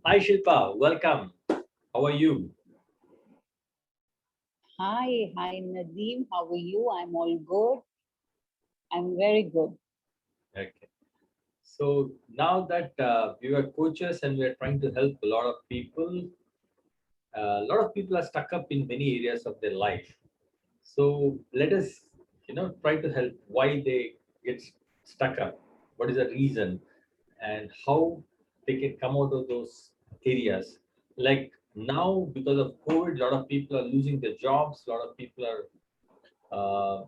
Hi Shilpa, welcome. How are you? Hi, Nadeem. How are you? I'm all good. I'm very good. Okay. So now that we are coaches and we are trying to help a lot of people are stuck up in many areas of their life. So let us, try to help why they get stuck up. What is the reason, and how they can come out of those areas. Like now, because of COVID, a lot of people are losing their jobs. A lot of people are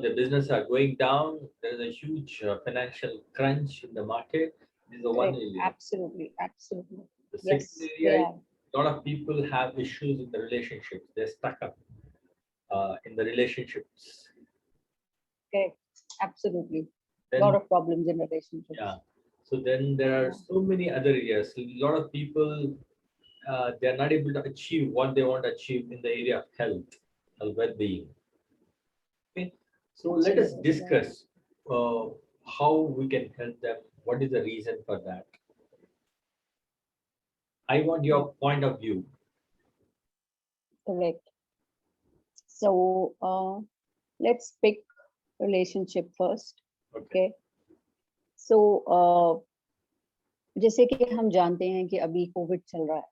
the business are going down. There is a huge financial crunch in the market. This is the one Correct. area. Absolutely. Absolutely. The second Yes, they area is are. a lot of people have issues in the relationships. They're stuck up in the relationships. Correct. Absolutely. Lot Then of problems in yeah, relationships. so then there are Yeah. so many other areas. A lot of people they are not able to achieve what they want to achieve in the area of health and well-being. Okay, so let us Absolutely. Yeah. discuss uh, how we can help them. What is the reason for that? I want Yeah. your point of view. Correct. So let's pick relationship first. Okay, Okay. So जैसे कि हम जानते हैं कि अभी Covid चल रहा है.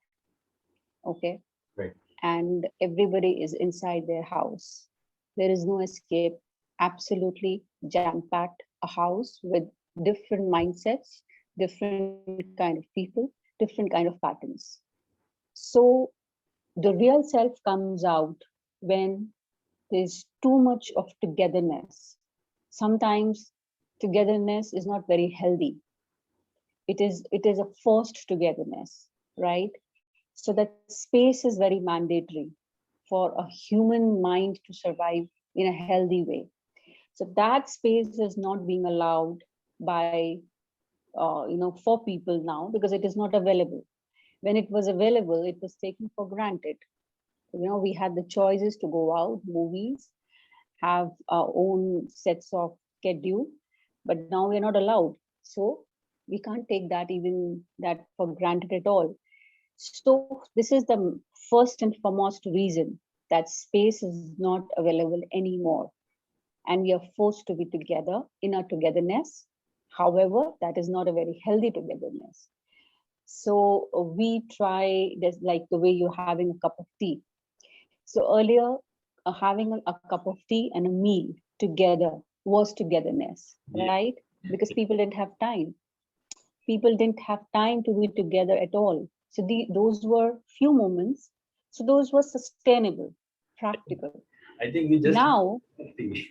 Okay. right. And everybody is inside their house. There is no escape. Absolutely jam packed, a house with different mindsets, different kind of people, different kind of patterns. So the real self comes out when there's too much of togetherness. Sometimes togetherness is not very healthy. It is a forced togetherness, right? So that space is very mandatory for a human mind to survive in a healthy way. So that space is not being allowed by for people now because it is not available. When it was available, it was taken for granted. We had the choices to go out, movies, have our own sets of schedule, but now we're not allowed. So we can't take that even that for granted at all. So this is the first and foremost reason that space is not available anymore, and we are forced to be together in our togetherness. However, that is not a very healthy togetherness. So we try this like the way you're having a cup of tea. So earlier, having a cup of tea and a meal together was togetherness, Yeah. right? Because people didn't have time. People didn't have time to be together at all. So those were few moments. So those were sustainable, practical. I think we just Now, tea.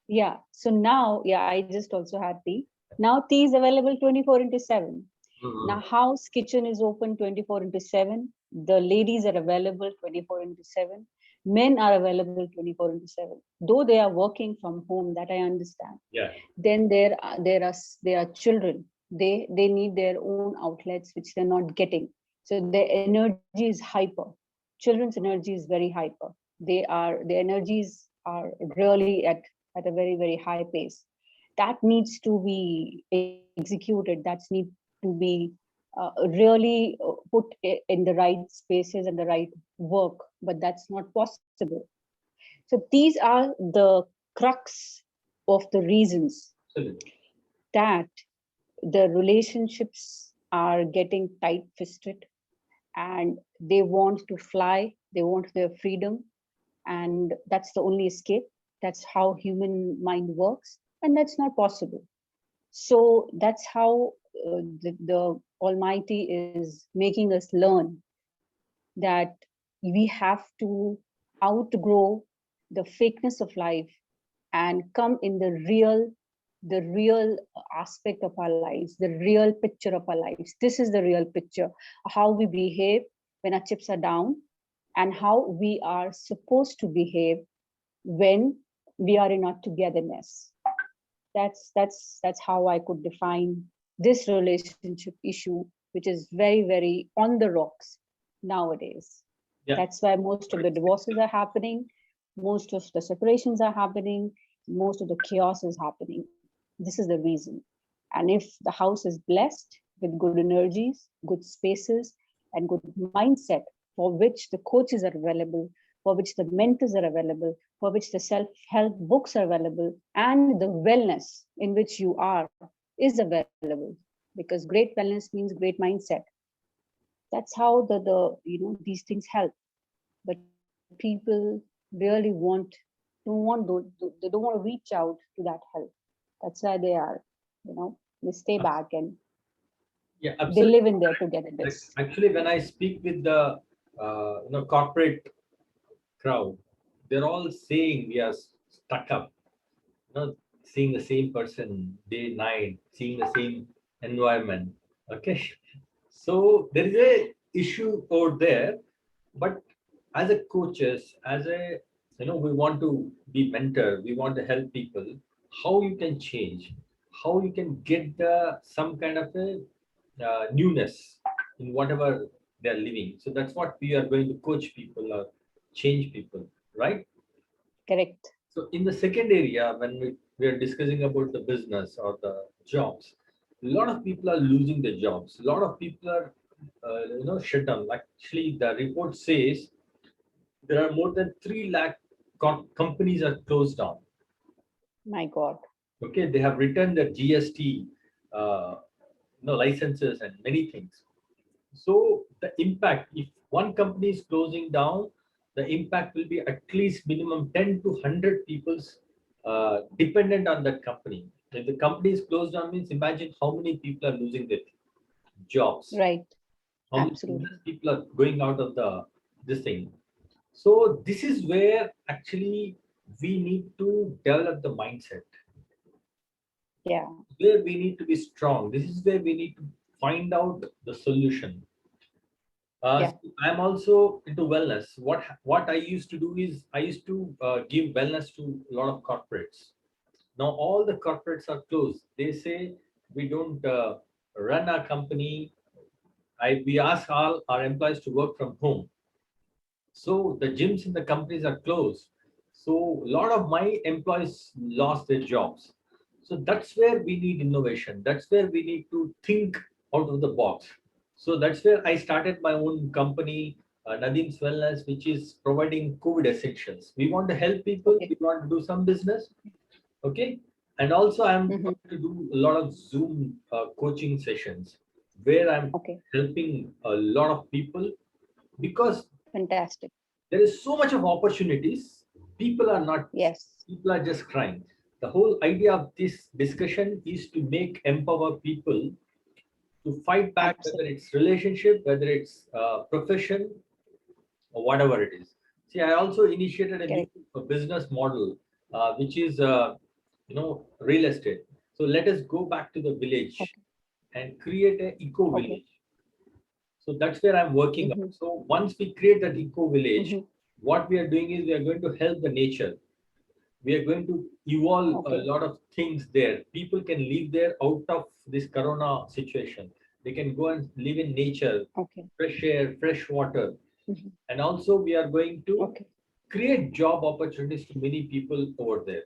yeah. So now, yeah, I just also had tea. Now tea is available 24 into 7. Now Mhm. house kitchen is open 24 into 7. The ladies are available 24 into 7. Men are available 24 into 7. Though they are working from home, that I understand. Yeah, Then there are children. They need their own outlets which they're not getting. So their energy is hyper. Children's energy is very hyper. Their energies are really at a very very high pace. That needs to be executed. That needs to be really put in the right spaces and the right work, but that's not possible. So these are the crux of the reasons absolutely. that the relationships are getting tight fisted, and they want to fly, they want their freedom, and that's the only escape. That's how human mind works, and that's not possible. So that's how the Almighty is making us learn that we have to outgrow the fakeness of life and come in the real aspect of our lives, the real picture of our lives. This is the real picture, how we behave when our chips are down, and how we are supposed to behave when we are in our togetherness. That's how I could define this relationship issue, which is very very on the rocks nowadays. Yeah, That's why most of the divorces are happening, most of the separations are happening, most of the chaos is happening. This is the reason. And if the house is blessed, with good energies, good spaces, and good mindset for which the coaches are available, for which the mentors are available, for which the self-help books are available, and the wellness in which you are is available. Because great wellness means great mindset. That's how these things help. But people really don't want they don't want to reach out to that help. That's why they are, they stay back and Yeah, they absolutely. live in their togetherness. Actually, when I speak with the corporate crowd, they're all saying we are stuck up. Seeing the same person day night, seeing the same environment. Okay, so there is a issue over there, but as a coaches, as a we want to be mentor, we want to help people. How you can change, how you can get the some kind of a newness in whatever they are living. So that's what we are going to coach people or change people, right? Correct. So in the second area, when we are discussing about the business or the jobs, a lot of people are losing their jobs. A lot of people are, shut down. Actually, the report says there are more than 3 lakh companies are closed down. My God. Okay, they have returned their GST, uh, licenses and many things. So the impact, if one company is closing down, the impact will be at least minimum 10 to 100 people's dependent on that company. If the company is closed down, means imagine how many people are losing their jobs, Right. how many Absolutely. people are going out of the this thing. So this is where actually we need to develop the mindset, Yeah. where we need to be strong. This is where we need to find out the solution. Yeah. So I'm also into wellness. What I used to do is I used to give wellness to a lot of corporates. Now all the corporates are closed. They say we don't run our company. We ask all our employees to work from home. So the gyms in the companies are closed. So a lot of my employees lost their jobs. So that's where we need innovation. That's where we need to think out of the box. So that's where I started my own company, Nadeem's Wellness, which is providing COVID essentials. We want to help people. Okay. We want to do some business. Okay. And also, I'm Hmm. trying to do a lot of Zoom coaching sessions where I'm Okay. helping a lot of people because Fantastic. there is so much of opportunities. People are not, Yes. people are just crying. The whole idea of this discussion is to make empower people to fight back, whether Absolutely. it's relationship, whether it's profession, or whatever it is. See, I also initiated a new Correct. business model, which is real estate. So let us go back to the village Okay. and create a eco Okay. village. So that's where I'm working on. Hmm. So once we create that eco village, Hmm. what we are doing is we are going to help the nature. We are going to evolve a Okay. lot of things there. People can live there out of this corona situation. They can go and live in nature, Okay. fresh air, fresh water. Hmm. And also we are going to Okay. create job opportunities to many people over there.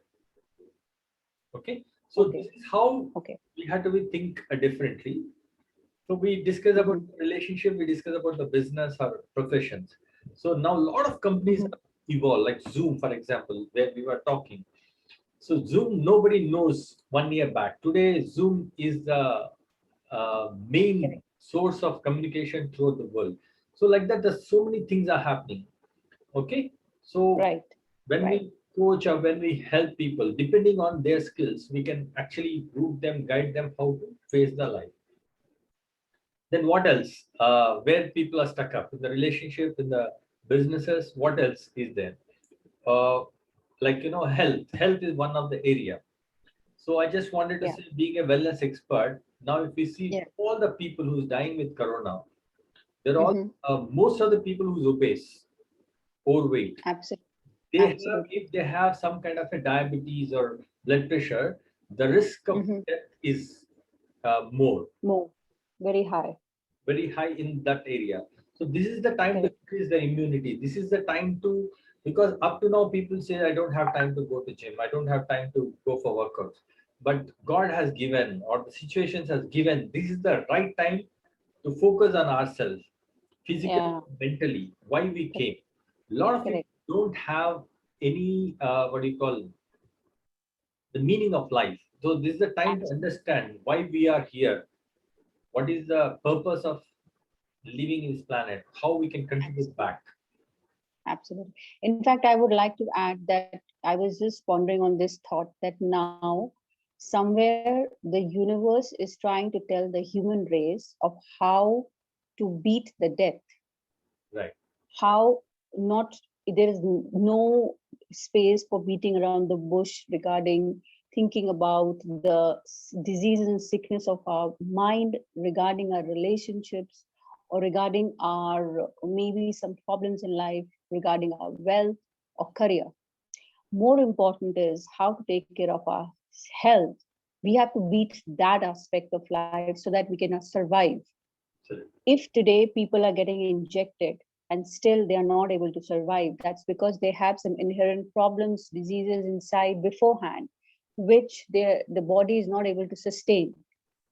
Okay. So this Okay. is how Okay. we have to think differently. So we discuss about Hmm. relationship, we discuss about the business or professions. So now a lot of companies Hmm. have evolved, like Zoom, for example, where we were talking. So Zoom, nobody knows 1 year back. Today, Zoom is the main Correct. source of communication throughout the world. So like that, there's so many things are happening. Okay. So Right. when Right. we coach or when we help people, depending on their skills, we can actually route them, guide them how to face the life. Then what else? Where people are stuck up in the relationship, in the businesses, what else is there? Uh, like health. Health is one of the area. So I just wanted to Yeah. say, being a wellness expert, now if we see Yeah. all the people who's dying with corona, they're all Hmm. most of the people who's obese, overweight. Absolutely. They have, Absolutely. if they have some kind of a diabetes or blood pressure, the risk of Hmm. death is more, More. Very high. very high in that area. So this is the time to Correct. increase the immunity. This is the time to, because up to now people say I don't have time to go to gym. I don't have time to go for workouts. but God has given, or the situations has given, this is the right time to focus on ourselves, physically, Yeah, mentally, why we correct, came. A lot of people correct. don't have any, what do you call, the meaning of life. So this is the time to Absolutely. understand why we are here, what is the purpose of living in this planet, how we can contribute back. Absolutely. In fact, I would like to add that I was just pondering on this thought that now, somewhere, the universe is trying to tell the human race of how to beat the death, Right. how not, there is no space for beating around the bush regarding thinking about the disease and sickness of our mind, regarding our relationships, or regarding our maybe some problems in life, regarding our wealth or career. More important is how to take care of our health. We have to beat that aspect of life so that we can survive. So, If today people are getting injected and still they are not able to survive, that's because they have some inherent problems, diseases inside beforehand, which the body is not able to sustain,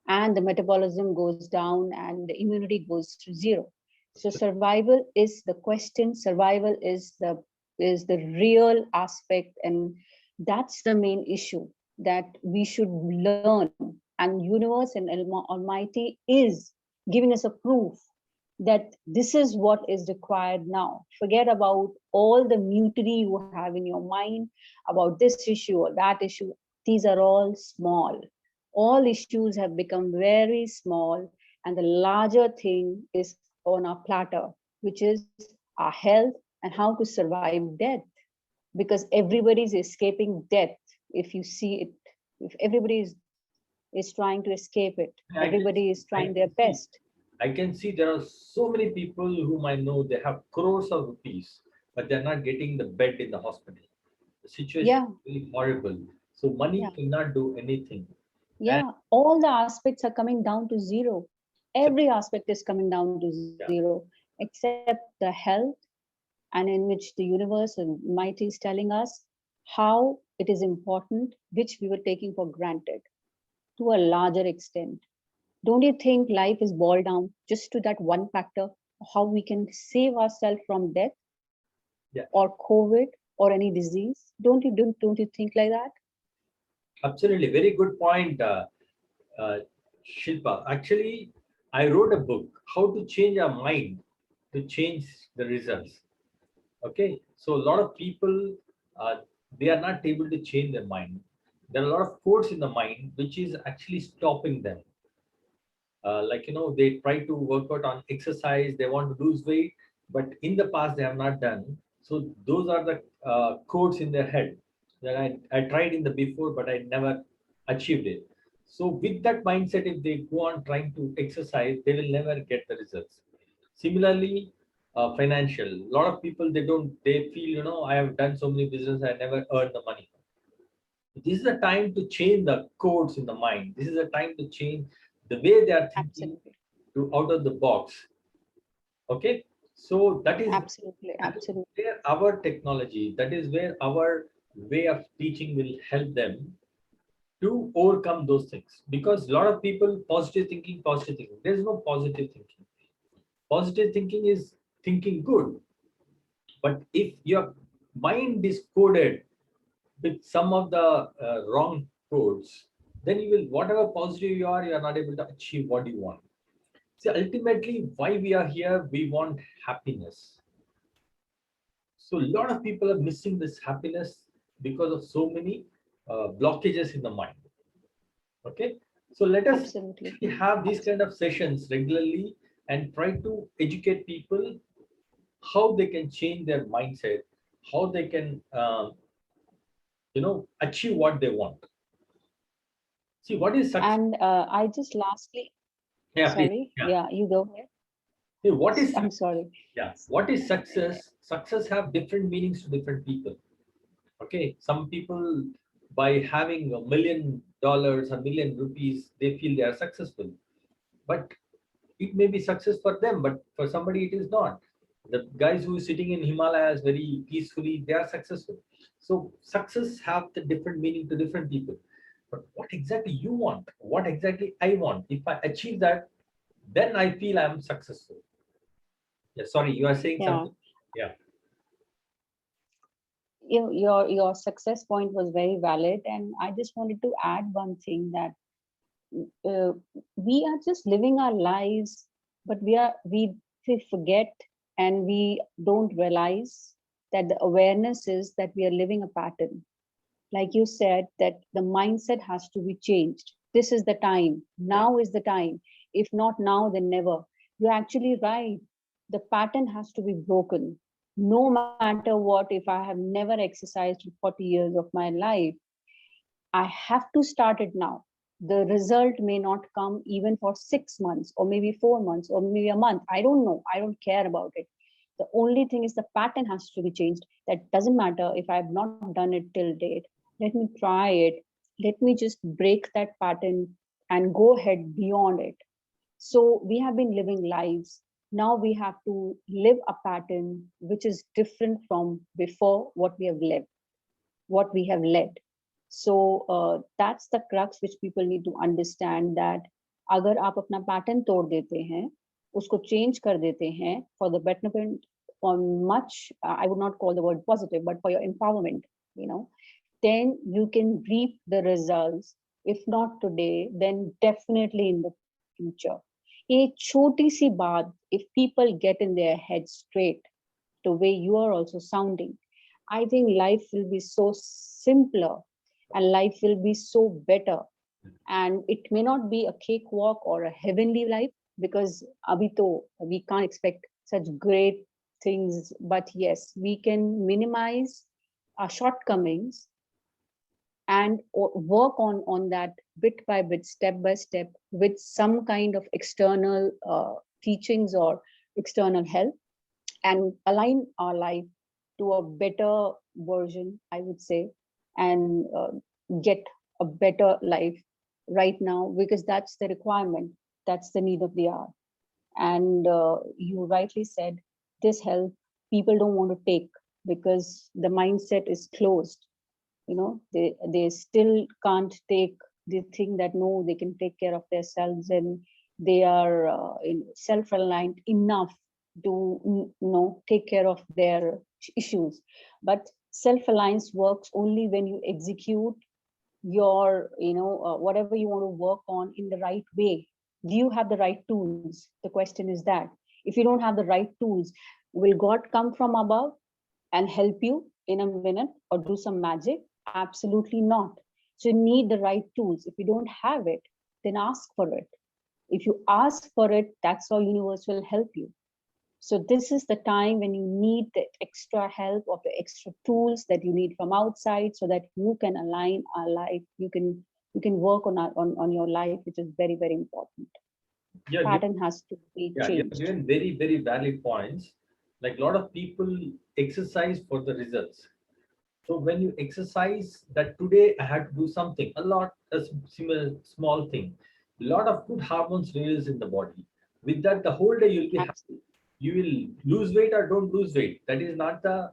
and the metabolism goes down and the immunity goes to zero. So survival is the question, survival is the real aspect, and that's the main issue that we should learn. And universe and almighty is giving us a proof that this is what is required now. Forget about all the mutiny you have in your mind about this issue or that issue. These are all small. All issues have become very small, and the larger thing is on our platter, which is our health and how to survive death. Because everybody is escaping death. If you see it, if everybody is trying to escape it, I can, everybody is I trying their can see, best. I can see there are so many people whom I know they have crores of rupees, but they're not getting the bed in the hospital. The situation Yeah, is really horrible. So money yeah, cannot do anything. And yeah. All the aspects are coming down to zero. so, Every aspect is coming down to yeah, zero, except the health, and in which the universe and mighty is telling us how it is important, which we were taking for granted to a larger extent. Don't you think life is boiled down just to that one factor, how we can save ourselves from death yeah, or COVID or any disease? Don't you think like that? absolutely. Very good point, uh, Shilpa. Actually, I wrote a book, How to Change Our Mind to Change the Results. Okay, so a lot of people, uh, they are not able to change their mind. There are a lot of force in the mind which is actually stopping them. Like, they try to work out on exercise, they want to lose weight, but in the past they have not done. So those are the codes in their head that I tried in the before, but I never achieved it. So with that mindset, if they go on trying to exercise, they will never get the results. Similarly, financial, a lot of people, they feel, I have done so many business, I never earned the money. This is the time to change the codes in the mind. This is the time to change the way they are thinking, Absolutely. to out of the box. Okay, so Absolutely. that is Absolutely. where our technology, that is where our way of teaching will help them to overcome those things. Because a lot of people, positive thinking, positive thinking. There is no positive thinking. Positive thinking is thinking good, but if your mind is coded with some of the wrong codes, then you will, whatever positive you are not able to achieve what you want. See, ultimately, why we are here, we want happiness. So, a lot of people are missing this happiness because of so many blockages in the mind. Okay, so let us Absolutely. actually have these kind Absolutely. of sessions regularly and try to educate people how they can change their mindset, how they can, achieve what they want. See, what is success? And I just lastly, Yeah, please. sorry, Yeah. yeah, you go ahead. Hey, what is I'm success? sorry. Yeah. What is success? Success have different meanings to different people. Okay. Some people, by having $1 million, $1 million, they feel they are successful. But it may be success for them, but for somebody it is not. The guys who is sitting in Himalayas very peacefully, they are successful. So success have the different meaning to different people. but what exactly you want? What exactly I want? If I achieve that, then I feel I'm successful. Yeah, sorry, you are saying Yeah. something. Yeah. Your success point was very valid, and I just wanted to add one thing that uh, we are just living our lives, but we forget and we don't realize that the awareness is that we are living a pattern. Like you said, that the mindset has to be changed. This is the time. Now is the time. If not now, then never. You're actually right. The pattern has to be broken. No matter what, if I have never exercised for 40 years of my life, I have to start it now. The result may not come even for 6 months, or maybe 4 months, or maybe a month. I don't know. I don't care about it. The only thing is the pattern has to be changed. That doesn't matter if I have not done it till date. Let me try it. Let me just break that pattern and go ahead beyond it. So we have been living lives. Now we have to live a pattern which is different from before what we have lived, what we have led. So that's the crux which people need to understand, that अगर आप अपना pattern तोड़ देते हैं, उसको change कर देते हैं for the betterment, on much, I would not call the word positive, but for your empowerment, you know, then you can reap the results. If not today, then definitely in the future. एक छोटी सी बात, if people get in their head straight, the way you are also sounding, I think life will be so simpler and life will be so better. And it may not be a cakewalk or a heavenly life, because abhi to we can't expect such great things. But yes, we can minimize our shortcomings and work on that bit by bit, step by step, with some kind of external teachings or external help, and align our life to a better version, I would say, and get a better life right now, because that's the requirement, that's the need of the hour. And you rightly said, this help people don't want to take because the mindset is closed. You know, they still can't take. They think that no, they can take care of themselves, and they are self-reliant enough to take care of their issues. But self-reliance works only when you execute your whatever you want to work on in the right way. Do you have the right tools? The question is that. If you don't have the right tools, will God come from above and help you in a minute or do some magic? Absolutely not. So you need the right tools. If you don't have it, then ask for it. If you ask for it, that's how universe will help you. So this is the time when you need the extra help of the extra tools that you need from outside, so that you can align our life. You can work on your life, which is very, very important. Yeah, Pattern has to be yeah, you're changed. given very, very valid points. Like a lot of people exercise for the results. So when you exercise that today I had to do something, a lot, a similar small thing, a lot of good hormones release in the body. With that, the whole day you'll be happy. Absolutely. You will lose weight or don't lose weight. That is not the,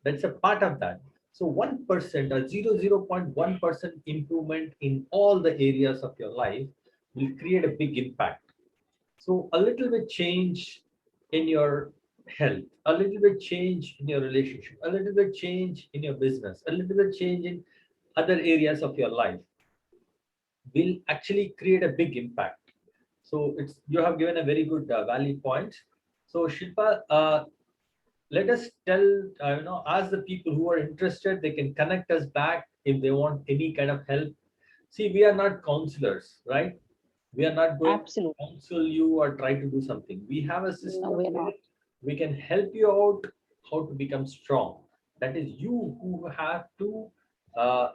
that's a part of that. So 1% or 0.1% improvement in all the areas of your life will create a big impact. So a little bit change in your health, a little bit change in your relationship, a little bit change in your business, a little bit change in other areas of your life will actually create a big impact. So it's, you have given a very good valid point. So Shilpa, let us tell, ask the people who are interested, they can connect us back if they want any kind of help. See, we are not counselors, right? We are not going to Absolutely. counsel you or try to do something. We have a No, system we're where not. we can help you out how to become strong. That is you who have to, uh,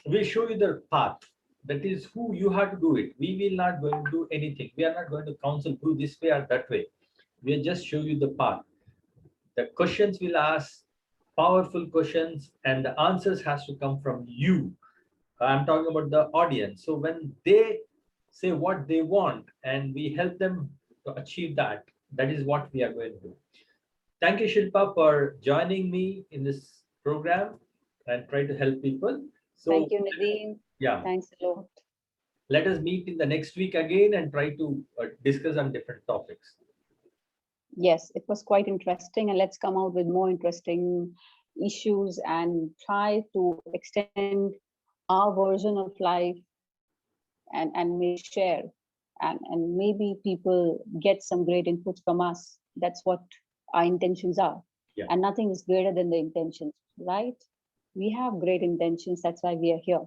we show you the path. That is who you have to do it. We will not going to do anything. We are not going to counsel, do this way or that way. We will just show you the path. The questions will ask powerful questions, and the answers has to come from you. I'm talking about the audience. So when they say what they want and we help them to achieve that, that is what we are going to do. Thank you, Shilpa, for joining me in this program and try to help people. Thank So you, Nadine. Yeah. Thanks a lot. Let us meet in the next week again and try to discuss on different topics. Yes, it was quite interesting, and let's come out with more interesting issues and try to extend our version of life and maybe share and maybe people get some great inputs from us. That's what our intentions are. Yeah, And nothing is greater than the intentions, right? We have great intentions. That's why we are here.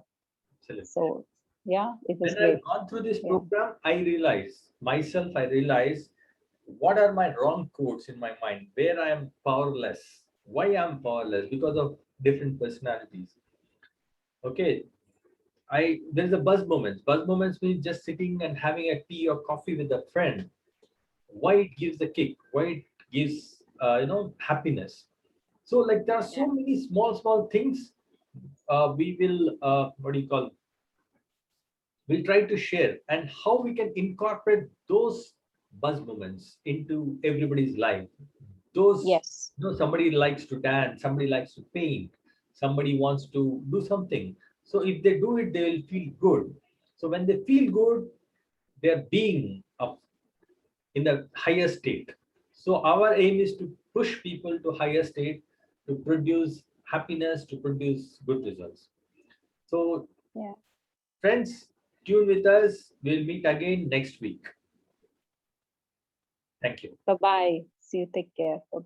absolutely. So, yeah, it was When I've great. gone through this Yeah. program, I realize myself, I realize what are my wrong codes in my mind, where I am powerless, why I'm powerless because of different personalities. Okay, there's a buzz moments. Buzz moments means just sitting and having a tea or coffee with a friend. Why it gives the kick? Why it gives happiness? So like there are Yeah. so many small things. We will what do you call? We'll try to share and how we can incorporate those buzz moments into everybody's life. Those, Yes. somebody likes to dance, somebody likes to paint, somebody wants to do something. So if they do it, they will feel good. So when they feel good, they're being up in the higher state. So our aim is to push people to higher state, to produce happiness, to produce good results. So Yeah. friends, tune with us. We'll meet again next week. Thank you. Bye bye. See you. Take care. Bye bye.